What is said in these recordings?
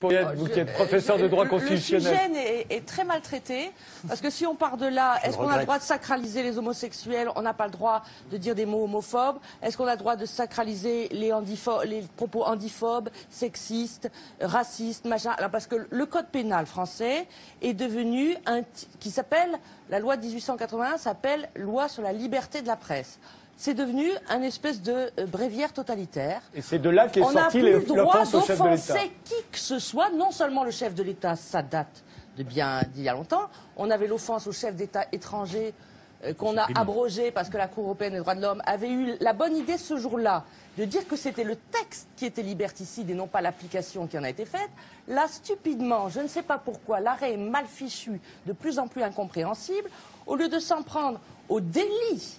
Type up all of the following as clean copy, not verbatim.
Vous qui êtes professeur de droit constitutionnel. Le sujet est très maltraité, parce que si on part de là, est-ce qu'on a le droit de sacraliser les homosexuels? On n'a pas le droit de dire des mots homophobes. Est-ce qu'on a le droit de sacraliser les propos handiphobes, sexistes, racistes, machin? Alors, parce que le code pénal français est devenu qui s'appelle, la loi de 1881 s'appelle loi sur la liberté de la presse. C'est devenu un espèce de bréviaire totalitaire. Et c'est de là qu'est sorti l'offense au chef de l'État. On n'a plus le droit d'offenser qui que ce soit, non seulement le chef de l'État, ça date d'il y a longtemps. On avait l'offense au chef d'État étranger qu'on a abrogé parce que la Cour européenne des droits de l'homme avait eu la bonne idée ce jour-là de dire que c'était le texte qui était liberticide et non pas l'application qui en a été faite. Là, stupidement, je ne sais pas pourquoi, l'arrêt est mal fichu, de plus en plus incompréhensible. Au lieu de s'en prendre au délit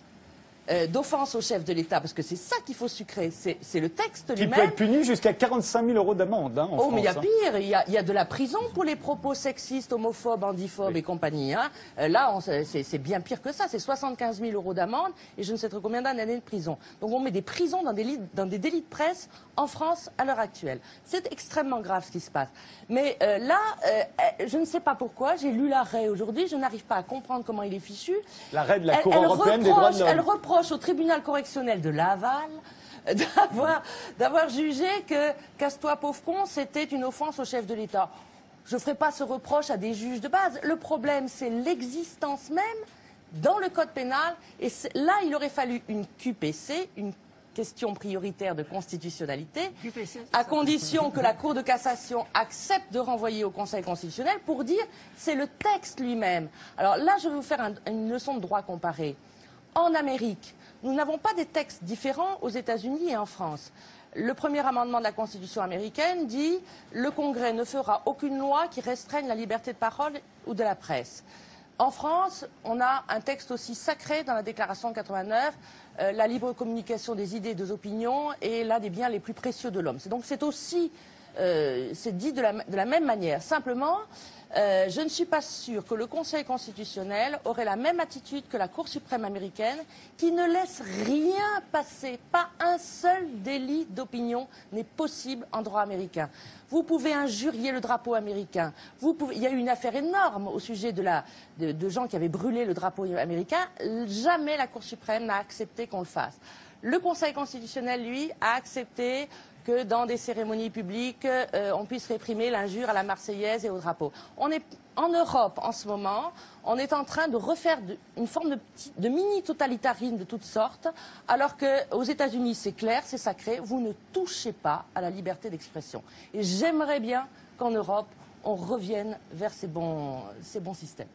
d'offense au chef de l'État, parce que c'est ça qu'il faut sucrer, c'est le texte lui-même. Qui peut être puni jusqu'à 45 000 € d'amende en France. Mais il y a pire, il y a de la prison pour les propos sexistes, homophobes, handiphobes et compagnie. Hein. Là, c'est bien pire que ça, c'est 75 000 € d'amende et je ne sais trop combien d'années de prison. Donc on met des prisons dans des délits de presse en France à l'heure actuelle. C'est extrêmement grave ce qui se passe. Mais là, je ne sais pas pourquoi, j'ai lu l'arrêt aujourd'hui, je n'arrive pas à comprendre comment il est fichu. L'arrêt de la Cour européenne des droits de l'homme. Elle reproche au tribunal correctionnel de Laval d'avoir jugé que « casse-toi pauvre con » c'était une offense au chef de l'État. Je ne ferai pas ce reproche à des juges de base. Le problème, c'est l'existence même dans le code pénal. Et là, il aurait fallu une QPC, une question prioritaire de constitutionnalité, à condition que la Cour de cassation accepte de renvoyer au Conseil constitutionnel pour dire c'est le texte lui-même. Alors là, je vais vous faire une leçon de droit comparé. En Amérique, nous n'avons pas des textes différents aux États-Unis et en France. Le premier amendement de la Constitution américaine dit « Le Congrès ne fera aucune loi qui restreigne la liberté de parole ou de la presse ». En France, on a un texte aussi sacré dans la Déclaration de 89, la libre communication des idées et des opinions est l'un des biens les plus précieux de l'homme. Donc c'est aussi, c'est dit de la même manière. Simplement, je ne suis pas sûre que le Conseil constitutionnel aurait la même attitude que la Cour suprême américaine, qui ne laisse rien passer. Pas un seul délit d'opinion n'est possible en droit américain. Vous pouvez injurier le drapeau américain. Il y a eu une affaire énorme au sujet de gens qui avaient brûlé le drapeau américain. Jamais la Cour suprême n'a accepté qu'on le fasse. Le Conseil constitutionnel, lui, a accepté que dans des cérémonies publiques, on puisse réprimer l'injure à la Marseillaise et au drapeau. On est en Europe en ce moment, on est en train de refaire une forme de mini-totalitarisme de toutes sortes, alors qu'aux États-Unis, c'est clair, c'est sacré, vous ne touchez pas à la liberté d'expression. Et j'aimerais bien qu'en Europe, on revienne vers ces bons systèmes.